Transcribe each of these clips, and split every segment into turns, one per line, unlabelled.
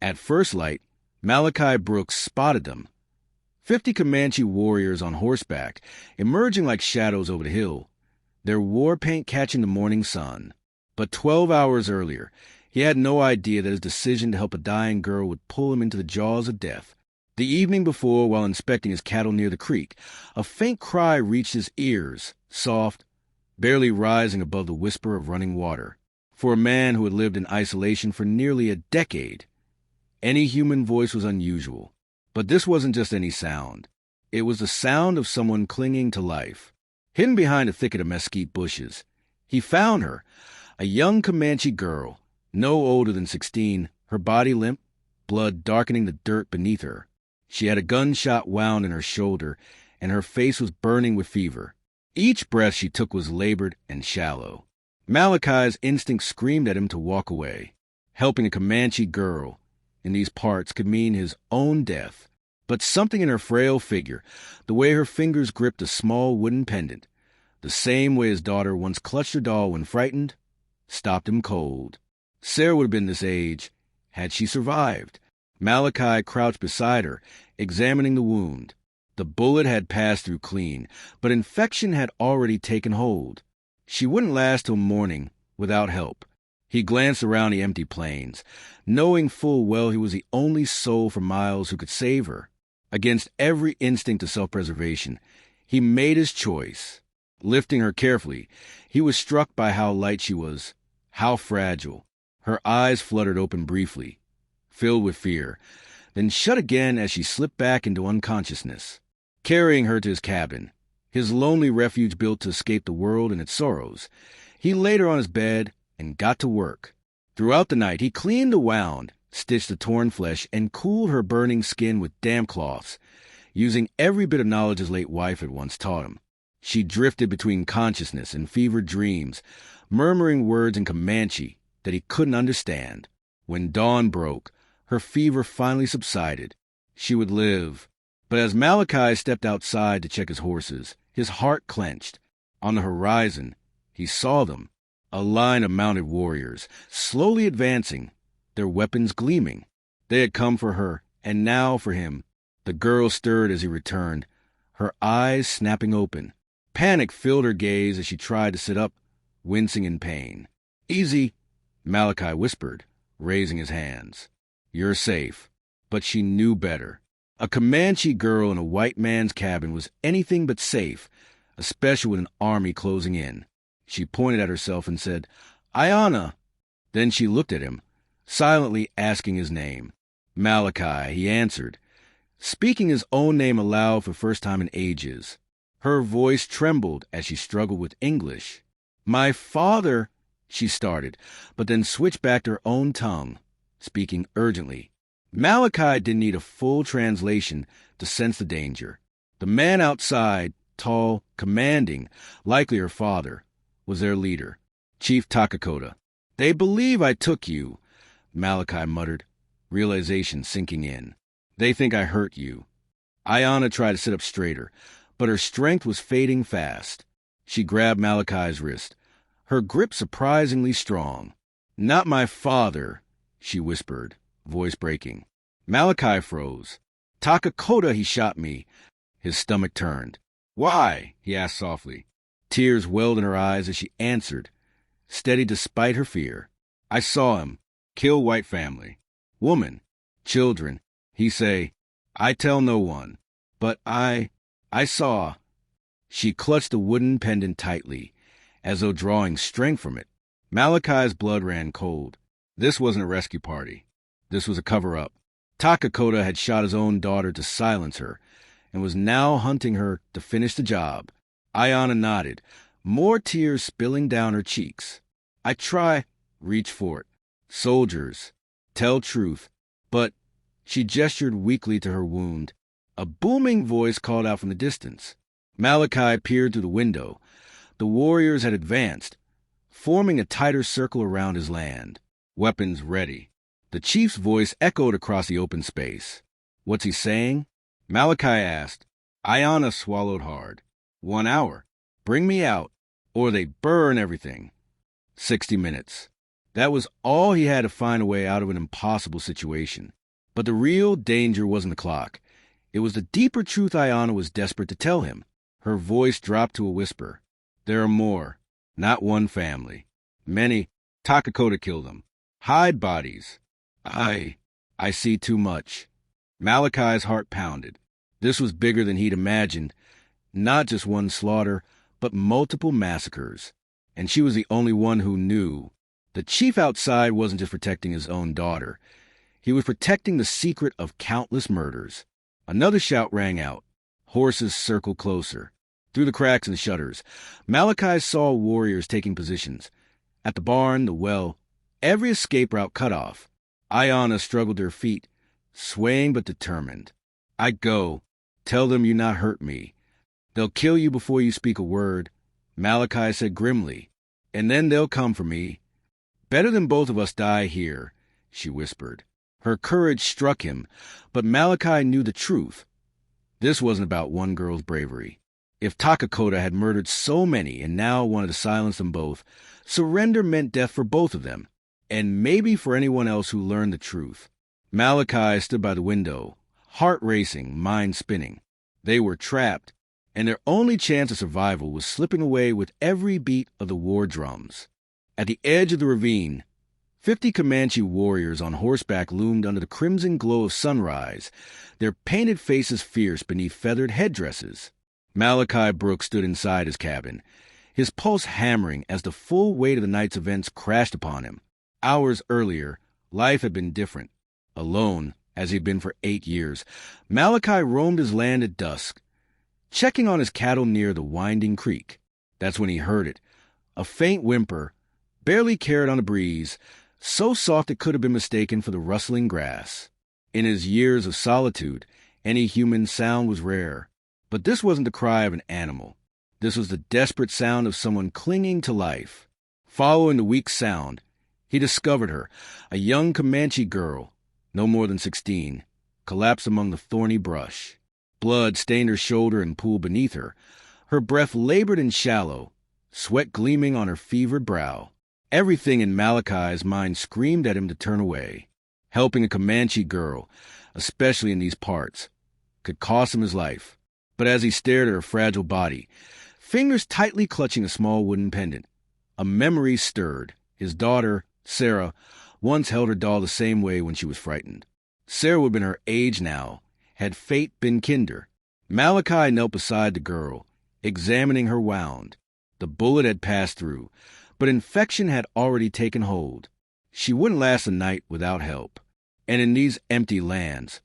At first light, Malachi Brooks spotted them. 50 Comanche warriors on horseback, emerging like shadows over the hill, their war paint catching the morning sun. But 12 hours earlier, he had no idea that his decision to help a dying girl would pull him into the jaws of death. The evening before, while inspecting his cattle near the creek, a faint cry reached his ears, soft, barely rising above the whisper of running water. For a man who had lived in isolation for nearly a decade, any human voice was unusual. But this wasn't just any sound. It was the sound of someone clinging to life. Hidden behind a thicket of mesquite bushes, he found her, a young Comanche girl, no older than 16, her body limp, blood darkening the dirt beneath her. She had a gunshot wound in her shoulder, and her face was burning with fever. Each breath she took was labored and shallow. Malachi's instinct screamed at him to walk away. Helping a Comanche girl in these parts could mean his own death. But something in her frail figure, the way her fingers gripped a small wooden pendant, the same way his daughter once clutched her doll when frightened, stopped him cold. Sarah would have been this age had she survived. Malachi crouched beside her, examining the wound. The bullet had passed through clean, but infection had already taken hold. She wouldn't last till morning without help. He glanced around the empty plains, knowing full well he was the only soul for miles who could save her. Against every instinct of self-preservation, he made his choice. Lifting her carefully, he was struck by how light she was, how fragile. Her eyes fluttered open briefly, filled with fear, then shut again as she slipped back into unconsciousness. Carrying her to his cabin, his lonely refuge built to escape the world and its sorrows, he laid her on his bed and got to work. Throughout the night, he cleaned the wound, stitched the torn flesh, and cooled her burning skin with damp cloths, using every bit of knowledge his late wife had once taught him. She drifted between consciousness and fevered dreams, murmuring words in Comanche that he couldn't understand. When dawn broke, her fever finally subsided. She would live. But as Malachi stepped outside to check his horses, his heart clenched. On the horizon, he saw them, a line of mounted warriors, slowly advancing, their weapons gleaming. They had come for her, and now for him. The girl stirred as he returned, her eyes snapping open. Panic filled her gaze as she tried to sit up, wincing in pain. "Easy," Malachi whispered, raising his hands. "You're safe." But she knew better. A Comanche girl in a white man's cabin was anything but safe, especially with an army closing in. She pointed at herself and said, "Ayana." Then she looked at him, silently asking his name. "Malachi," he answered, speaking his own name aloud for the first time in ages. Her voice trembled as she struggled with English. "My father," she started, but then switched back to her own tongue, speaking urgently. Malachi didn't need a full translation to sense the danger. The man outside, tall, commanding, likely her father, was their leader, Chief Takakota. "They believe I took you," Malachi muttered, realization sinking in. "They think I hurt you." Ayana tried to sit up straighter, but her strength was fading fast. She grabbed Malachi's wrist, her grip surprisingly strong. "Not my father," she whispered, voice breaking. Malachi froze. "Takakota, he shot me." His stomach turned. "Why?" he asked softly. Tears welled in her eyes as she answered, steady despite her fear. "I saw him. Kill white family. Woman. Children. He say, I tell no one. But I saw." She clutched the wooden pendant tightly, as though drawing strength from it. Malachi's blood ran cold. This wasn't a rescue party. This was a cover-up. Takakota had shot his own daughter to silence her, and was now hunting her to finish the job. Ayana nodded, more tears spilling down her cheeks. "I try, reach for it. Soldiers, tell truth." But she gestured weakly to her wound. A booming voice called out from the distance. Malachi peered through the window. The warriors had advanced, forming a tighter circle around his land, weapons ready. The chief's voice echoed across the open space. "What's he saying?" Malachi asked. Ayana swallowed hard. "1 hour. Bring me out, or they burn everything." 60 minutes. That was all he had to find a way out of an impossible situation. But the real danger wasn't the clock. It was the deeper truth Ayanna was desperate to tell him. Her voice dropped to a whisper. There are more. Not one family. Many. Takakota killed them. Hide bodies. I see too much. Malachi's heart pounded. This was bigger than he'd imagined. Not just one slaughter, but multiple massacres. And she was the only one who knew. The chief outside wasn't just protecting his own daughter. He was protecting the secret of countless murders. Another shout rang out. Horses circled closer. Through the cracks in the shutters, Malachi saw warriors taking positions. At the barn, the well, every escape route cut off. Ayanna struggled to her feet, swaying but determined. I go. Tell them you not hurt me. They'll kill you before you speak a word, Malachi said grimly. And then they'll come for me. Better than both of us die here, she whispered. Her courage struck him, but Malachi knew the truth. This wasn't about one girl's bravery. If Takakota had murdered so many and now wanted to silence them both, surrender meant death for both of them, and maybe for anyone else who learned the truth. Malachi stood by the window, heart racing, mind spinning. They were trapped, and their only chance of survival was slipping away with every beat of the war drums. At the edge of the ravine, 50 Comanche warriors on horseback loomed under the crimson glow of sunrise, their painted faces fierce beneath feathered headdresses. Malachi Brooks stood inside his cabin, his pulse hammering as the full weight of the night's events crashed upon him. Hours earlier, life had been different. Alone, as he'd been for 8 years, Malachi roamed his land at dusk, checking on his cattle near the winding creek. That's when he heard it, a faint whimper, barely carried on the breeze, so soft it could have been mistaken for the rustling grass. In his years of solitude, any human sound was rare. But this wasn't the cry of an animal. This was the desperate sound of someone clinging to life. Following the weak sound, he discovered her, a young Comanche girl, no more than 16, collapsed among the thorny brush. Blood stained her shoulder and pooled beneath her. Her breath labored and shallow, sweat gleaming on her fevered brow. Everything in Malachi's mind screamed at him to turn away. Helping a Comanche girl, especially in these parts, could cost him his life. But as he stared at her fragile body, fingers tightly clutching a small wooden pendant, a memory stirred. His daughter, Sarah, once held her doll the same way when she was frightened. Sarah would have been her age now, had fate been kinder. Malachi knelt beside the girl, examining her wound. The bullet had passed through, but infection had already taken hold. She wouldn't last a night without help. And in these empty lands,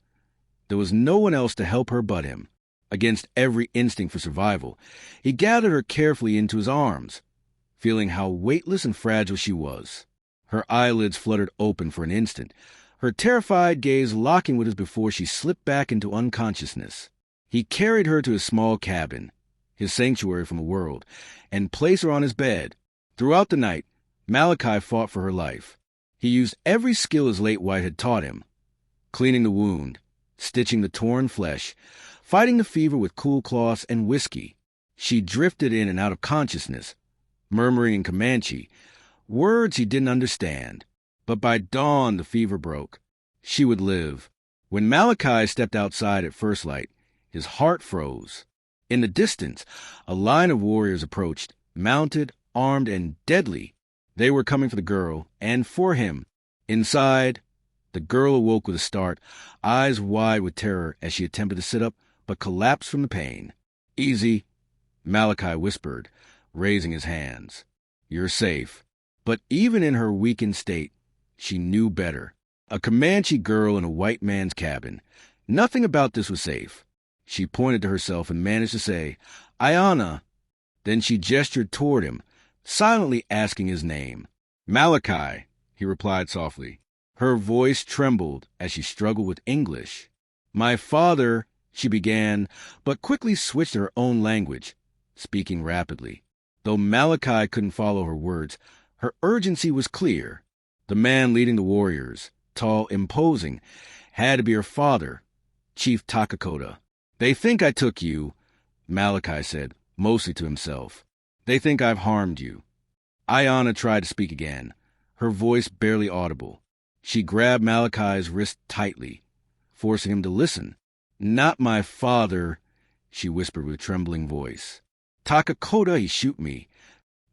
there was no one else to help her but him. Against every instinct for survival, he gathered her carefully into his arms, feeling how weightless and fragile she was. Her eyelids fluttered open for an instant, her terrified gaze locking with his before she slipped back into unconsciousness. He carried her to his small cabin, his sanctuary from the world, and placed her on his bed. Throughout the night, Malachi fought for her life. He used every skill his late wife had taught him, cleaning the wound, stitching the torn flesh, fighting the fever with cool cloths and whiskey. She drifted in and out of consciousness, murmuring in Comanche, words he didn't understand. But by dawn the fever broke. She would live. When Malachi stepped outside at first light, his heart froze. In the distance, a line of warriors approached, mounted, armed, and deadly. They were coming for the girl, and for him. Inside, the girl awoke with a start, eyes wide with terror as she attempted to sit up, but collapsed from the pain. Easy, Malachi whispered, raising his hands. You're safe. But even in her weakened state, she knew better. A Comanche girl in a white man's cabin. Nothing about this was safe. She pointed to herself and managed to say, Ayanna. Then she gestured toward him, silently asking his name. Malachi, he replied softly. Her voice trembled as she struggled with English. My father, she began, but quickly switched to her own language, speaking rapidly. Though Malachi couldn't follow her words, her urgency was clear. The man leading the warriors, tall, imposing, had to be her father, Chief Takakota. They think I took you, Malachi said, mostly to himself. They think I've harmed you. Ayanna tried to speak again, her voice barely audible. She grabbed Malachi's wrist tightly, forcing him to listen. "Not my father," she whispered with trembling voice. "Takakota, he shoot me."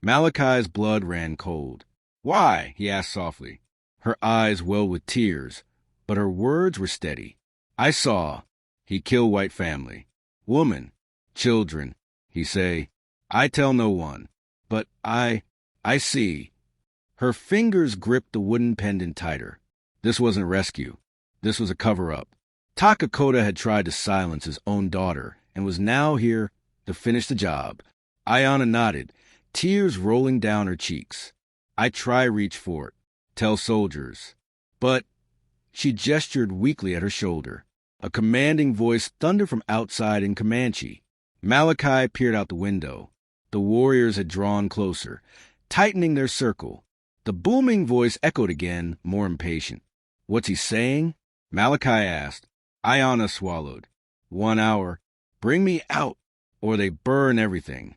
Malachi's blood ran cold. "Why?" he asked softly. Her eyes welled with tears, but her words were steady. "I saw. He kill white family. Woman, children, he say. I tell no one. But I see." Her fingers gripped the wooden pendant tighter. This wasn't rescue. This was a cover-up. Takakota had tried to silence his own daughter and was now here to finish the job. Ayana nodded, tears rolling down her cheeks. "I try reach for it. Tell soldiers. But—" She gestured weakly at her shoulder. A commanding voice thundered from outside in Comanche. Malachi peered out the window. The warriors had drawn closer, tightening their circle. The booming voice echoed again, more impatient. "What's he saying?" Malachi asked. Ayana swallowed. "1 hour. Bring me out, or they burn everything."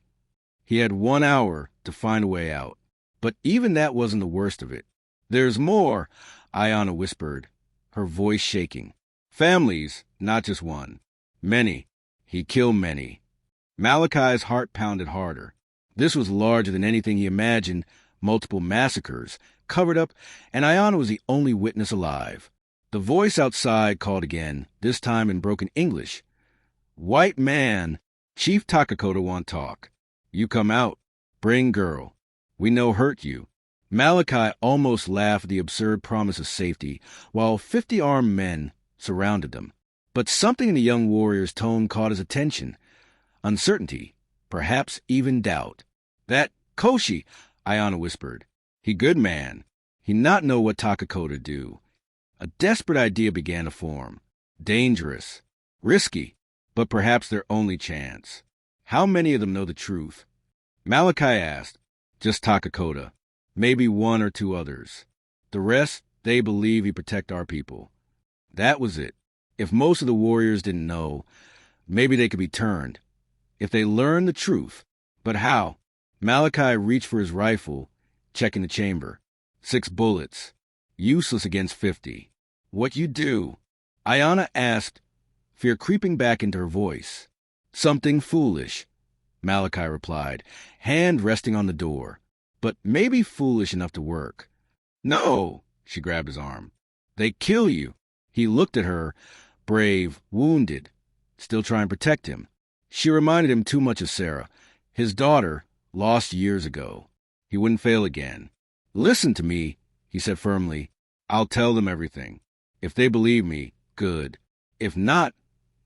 He had 1 hour to find a way out. But even that wasn't the worst of it. "There's more," Ayana whispered, her voice shaking. "Families, not just one. Many. He killed many." Malachi's heart pounded harder. This was larger than anything he imagined. Multiple massacres, covered up, and Ayana was the only witness alive. The voice outside called again, this time in broken English. "White man, Chief Takakota want talk. You come out. Bring girl. We no hurt you." Malachi almost laughed at the absurd promise of safety, while 50 armed men surrounded them. But something in the young warrior's tone caught his attention. Uncertainty, perhaps even doubt. "That Koshi," Ayana whispered. "He good man. He not know what Takakota do." A desperate idea began to form. Dangerous. Risky. But perhaps their only chance. How many of them know the truth? Malachi asked. "Just Takakota. Maybe 1 or 2 others. The rest, they believe he protect our people." That was it. If most of the warriors didn't know, maybe they could be turned. If they learned the truth. But how? Malachi reached for his rifle, checking the chamber. 6 bullets. Useless against 50. "What you do?" Ayana asked, fear creeping back into her voice. "Something foolish," Malachi replied, hand resting on the door. "But maybe foolish enough to work." "No!" She grabbed his arm. "They kill you." He looked at her, brave, wounded, still trying to protect him. She reminded him too much of Sarah, his daughter, lost years ago. He wouldn't fail again. "Listen to me," he said firmly. "I'll tell them everything. If they believe me, good. If not,"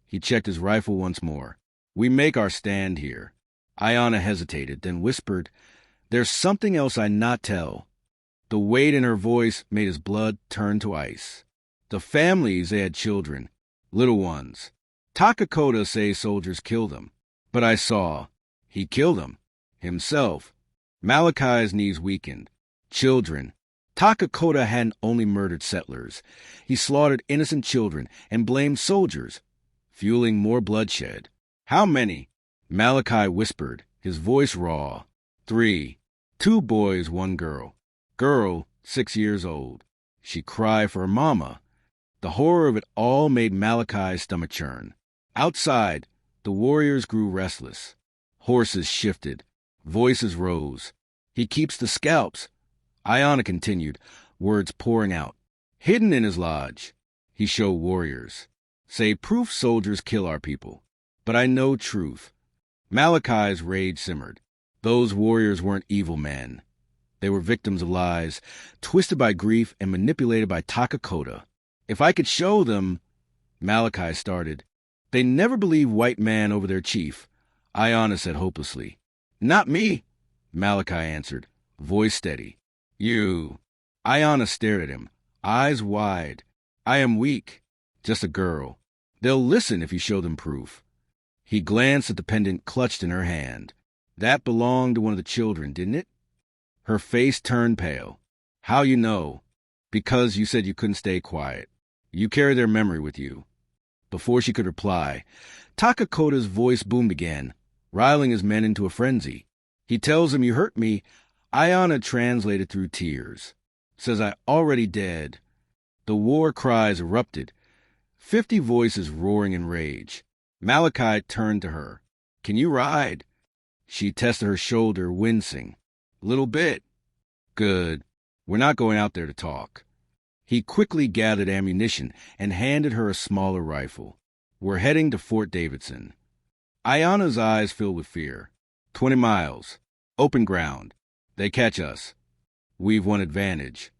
he checked his rifle once more. "We make our stand here." Ayana hesitated, then whispered, "There's something else I not tell." The weight in her voice made his blood turn to ice. The families, they had children, little ones. Takakota say soldiers killed them. But I saw. He killed them. Himself. Malachi's knees weakened. Children. Takakota hadn't only murdered settlers. He slaughtered innocent children and blamed soldiers, fueling more bloodshed. "How many?" Malachi whispered, his voice raw. 3. 2 boys, 1 girl. Girl, 6 years old. She cried for her mama. The horror of it all made Malachi's stomach churn. Outside, the warriors grew restless. Horses shifted. Voices rose. "He keeps the scalps," Ayana continued, words pouring out. "Hidden in his lodge." He showed warriors. "Say proof soldiers kill our people. But I know truth." Malachi's rage simmered. Those warriors weren't evil men. They were victims of lies, twisted by grief and manipulated by Takakota. "If I could show them," Malachi started. "They never believe white man over their chief," Ayana said hopelessly. "Not me," Malachi answered, voice steady. "You." Ayana stared at him, eyes wide. "I am weak. Just a girl. They'll listen if you show them proof." He glanced at the pendant clutched in her hand. "That belonged to one of the children, didn't it?" Her face turned pale. "How you know?" "Because you said you couldn't stay quiet. You carry their memory with you." Before she could reply, Takakota's voice boomed again, riling his men into a frenzy. "He tells them you hurt me." Ayana translated through tears. Says I already dead. The war cries erupted, 50 voices roaring in rage. Malachi turned to her. Can you ride? She tested her shoulder, wincing. Little bit. Good. We're not going out there to talk. He quickly gathered ammunition and handed her a smaller rifle. We're heading to Fort Davidson. Ayana's eyes filled with fear. 20 miles. Open ground. They catch us. We've won advantage.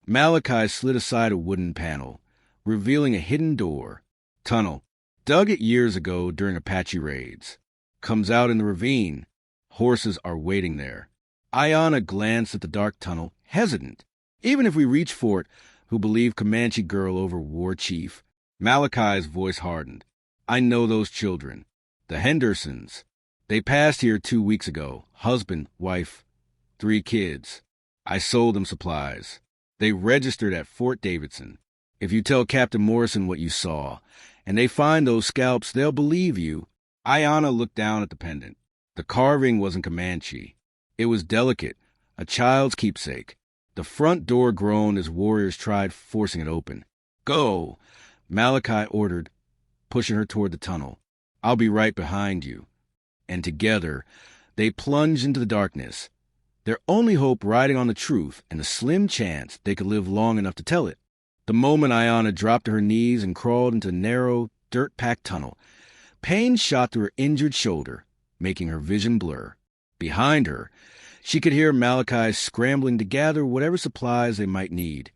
Malachi slid aside a wooden panel, revealing a hidden door. Tunnel. Dug it years ago during Apache raids. Comes out in the ravine. Horses are waiting there. Ayana glanced at the dark tunnel, hesitant. Even if we reach Fort, who believe Comanche girl over war chief. Malachi's voice hardened. I know those children. The Hendersons. They passed here 2 weeks ago. Husband, wife, 3 kids. I sold them supplies. They registered at Fort Davidson. If you tell Captain Morrison what you saw, and they find those scalps, they'll believe you. Ayana looked down at the pendant. The carving wasn't Comanche. It was delicate, a child's keepsake. The front door groaned as warriors tried forcing it open. Go, Malachi ordered, pushing her toward the tunnel. I'll be right behind you. And together, they plunged into the darkness. Their only hope riding on the truth and the slim chance they could live long enough to tell it. The moment Ayana dropped to her knees and crawled into the narrow, dirt-packed tunnel, pain shot through her injured shoulder, making her vision blur. Behind her, she could hear Malachi scrambling to gather whatever supplies they might need.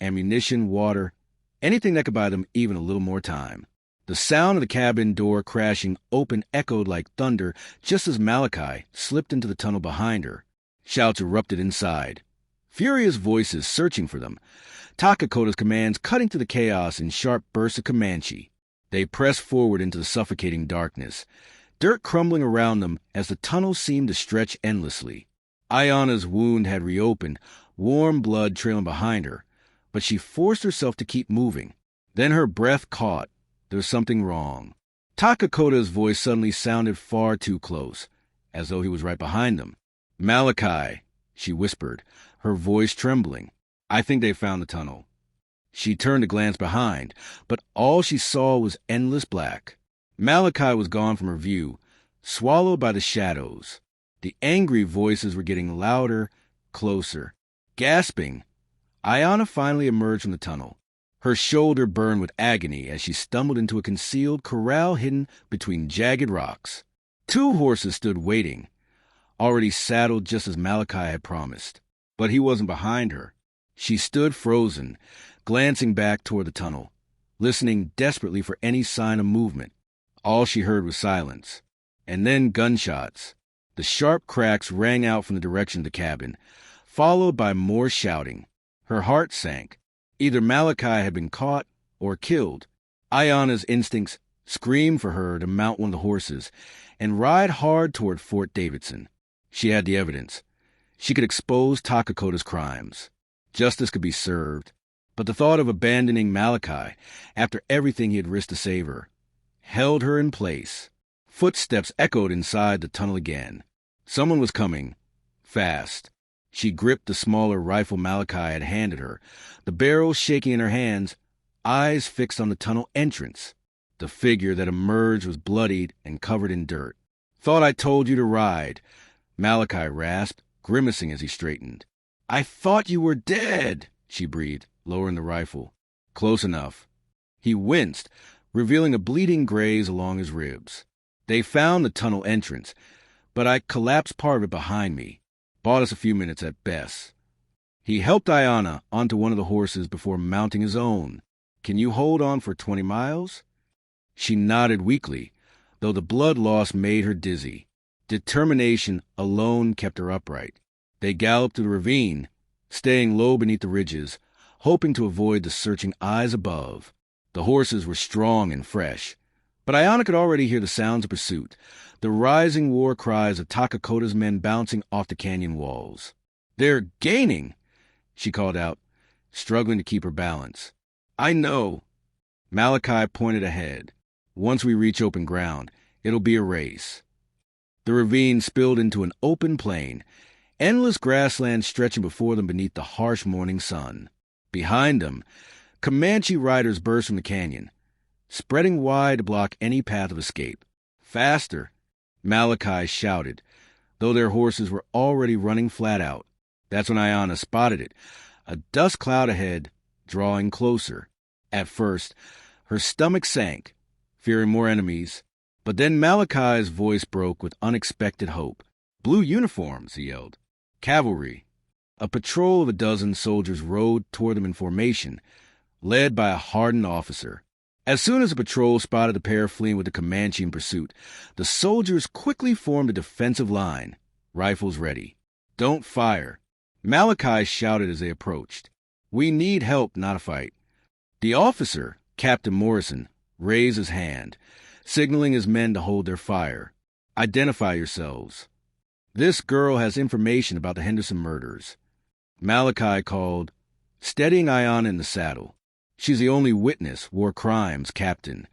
Ammunition, water, anything that could buy them even a little more time. The sound of the cabin door crashing open echoed like thunder just as Malachi slipped into the tunnel behind her. Shouts erupted inside. Furious voices searching for them. Takakota's commands cutting through the chaos in sharp bursts of Comanche. They pressed forward into the suffocating darkness, dirt crumbling around them as the tunnel seemed to stretch endlessly. Ayana's wound had reopened, warm blood trailing behind her, but she forced herself to keep moving. Then her breath caught. There was something wrong. Takakota's voice suddenly sounded far too close, as though he was right behind them. Malachi, she whispered, her voice trembling. I think they found the tunnel. She turned to glance behind, but all she saw was endless black. Malachi was gone from her view, swallowed by the shadows. The angry voices were getting louder, closer. Gasping, Ayana finally emerged from the tunnel. Her shoulder burned with agony as she stumbled into a concealed corral hidden between jagged rocks. 2 horses stood waiting, already saddled just as Malachi had promised. But he wasn't behind her. She stood frozen, glancing back toward the tunnel, listening desperately for any sign of movement. All she heard was silence. And then gunshots. The sharp cracks rang out from the direction of the cabin, followed by more shouting. Her heart sank. Either Malachi had been caught or killed. Ayana's instincts screamed for her to mount one of the horses and ride hard toward Fort Davidson. She had the evidence. She could expose Takakota's crimes. Justice could be served. But the thought of abandoning Malachi, after everything he had risked to save her, held her in place. Footsteps echoed inside the tunnel again. Someone was coming. Fast. She gripped the smaller rifle Malachi had handed her, the barrel shaking in her hands, eyes fixed on the tunnel entrance. The figure that emerged was bloodied and covered in dirt. Thought I told you to ride, Malachi rasped, grimacing as he straightened. I thought you were dead, she breathed, lowering the rifle. Close enough. He winced, revealing a bleeding graze along his ribs. They found the tunnel entrance, but I collapsed part of it behind me. Bought us a few minutes at best. He helped Ayana onto one of the horses before mounting his own. Can you hold on for 20 miles? She nodded weakly, though the blood loss made her dizzy. Determination alone kept her upright. They galloped through the ravine, staying low beneath the ridges, hoping to avoid the searching eyes above. The horses were strong and fresh, but Ayana could already hear the sounds of pursuit, the rising war cries of Takakota's men bouncing off the canyon walls. They're gaining, she called out, struggling to keep her balance. I know. Malachi pointed ahead. Once we reach open ground, it'll be a race. The ravine spilled into an open plain, endless grassland stretching before them beneath the harsh morning sun. Behind them, Comanche riders burst from the canyon, spreading wide to block any path of escape. "Faster!" Malachi shouted, though their horses were already running flat out. That's when Ayanna spotted it, a dust cloud ahead, drawing closer. At first, her stomach sank, fearing more enemies, but then Malachi's voice broke with unexpected hope. "Blue uniforms," he yelled. "Cavalry." A patrol of a dozen soldiers rode toward them in formation, led by a hardened officer. As soon as the patrol spotted the pair fleeing with the Comanche in pursuit, the soldiers quickly formed a defensive line, rifles ready. "Don't fire," Malachi shouted as they approached. "We need help, not a fight." The officer, Captain Morrison, raised his hand, signaling his men to hold their fire. "Identify yourselves." "This girl has information about the Henderson murders," Malachi called, steadying Ayanna in the saddle. "She's the only witness, war crimes, Captain."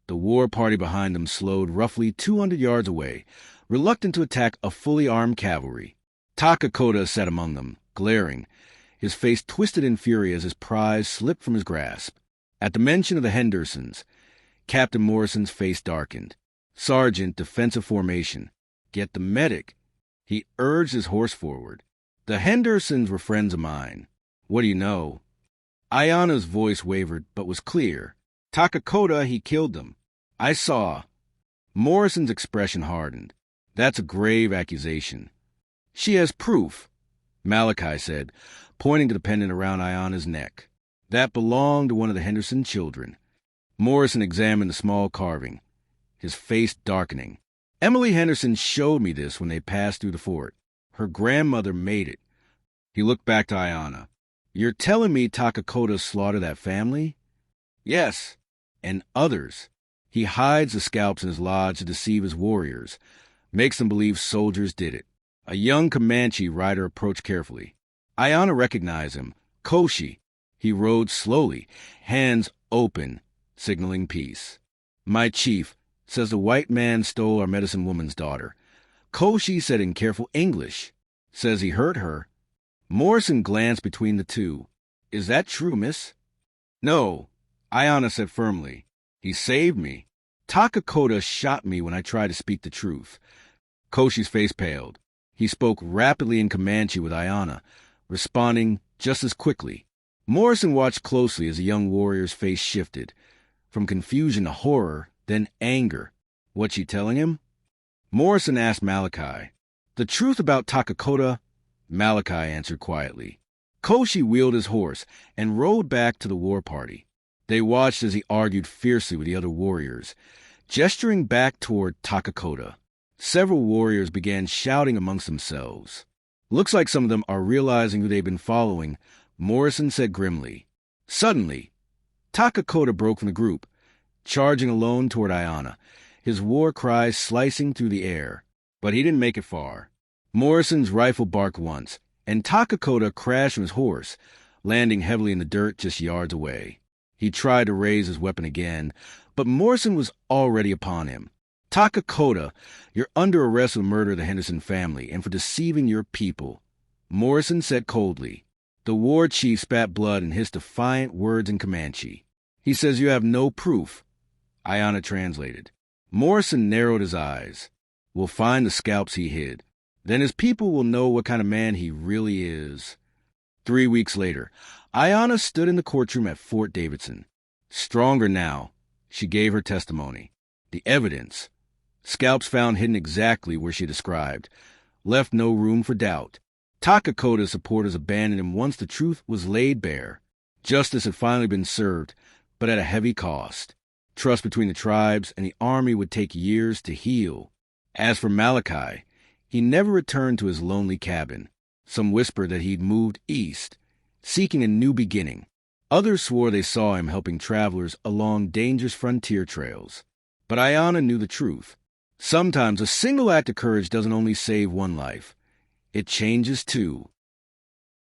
The war party behind them slowed roughly 200 yards away, reluctant to attack a fully armed cavalry. Takakota sat among them, glaring, his face twisted in fury as his prize slipped from his grasp. At the mention of the Hendersons, Captain Morrison's face darkened. "Sergeant, defensive formation. Get the medic." He urged his horse forward. "The Hendersons were friends of mine." "What do you know?" Ayanna's voice wavered, but was clear. "Takakota, he killed them. I saw." Morrison's expression hardened. "That's a grave accusation." "She has proof," Malachi said, pointing to the pendant around Ayanna's neck. "That belonged to one of the Henderson children." Morrison examined the small carving, his face darkening. "Emily Henderson showed me this when they passed through the fort. Her grandmother made it." He looked back to Ayanna. "You're telling me Takakota slaughtered that family?" "Yes, and others. He hides the scalps in his lodge to deceive his warriors, makes them believe soldiers did it." A young Comanche rider approached carefully. Ayanna recognized him. "Koshi." He rode slowly, hands open, signaling peace. "My chief says the white man stole our medicine woman's daughter." Koshi said in careful English. "Says he hurt her." Morrison glanced between the two. "Is that true, miss?" "No," Ayanna said firmly. "He saved me. Takakota shot me when I tried to speak the truth." Koshi's face paled. He spoke rapidly in Comanche with Ayanna, responding just as quickly. Morrison watched closely as the young warrior's face shifted, from confusion to horror, then anger. "What's she telling him?" Morrison asked Malachi. "The truth about Takakota," Malachi answered quietly. Koshi wheeled his horse and rode back to the war party. They watched as he argued fiercely with the other warriors, gesturing back toward Takakota. Several warriors began shouting amongst themselves. "Looks like some of them are realizing who they've been following," Morrison said grimly. Suddenly, Takakota broke from the group, charging alone toward Ayanna, his war cry slicing through the air. But he didn't make it far. Morrison's rifle barked once, and Takakota crashed from his horse, landing heavily in the dirt just yards away. He tried to raise his weapon again, but Morrison was already upon him. "Takakota, you're under arrest for the murder of the Henderson family and for deceiving your people," Morrison said coldly. The war chief spat blood and hissed defiant words in Comanche. "He says you have no proof," Ayanna translated. Morrison narrowed his eyes. "We'll find the scalps he hid. Then his people will know what kind of man he really is." 3 weeks later, Ayanna stood in the courtroom at Fort Davidson. Stronger now, she gave her testimony. The evidence, scalps found hidden exactly where she described, left no room for doubt. Takakota's supporters abandoned him once the truth was laid bare. Justice had finally been served, but at a heavy cost. Trust between the tribes and the army would take years to heal. As for Malachi, he never returned to his lonely cabin. Some whispered that he'd moved east, seeking a new beginning. Others swore they saw him helping travelers along dangerous frontier trails. But Ayanna knew the truth. Sometimes a single act of courage doesn't only save one life. It changes two.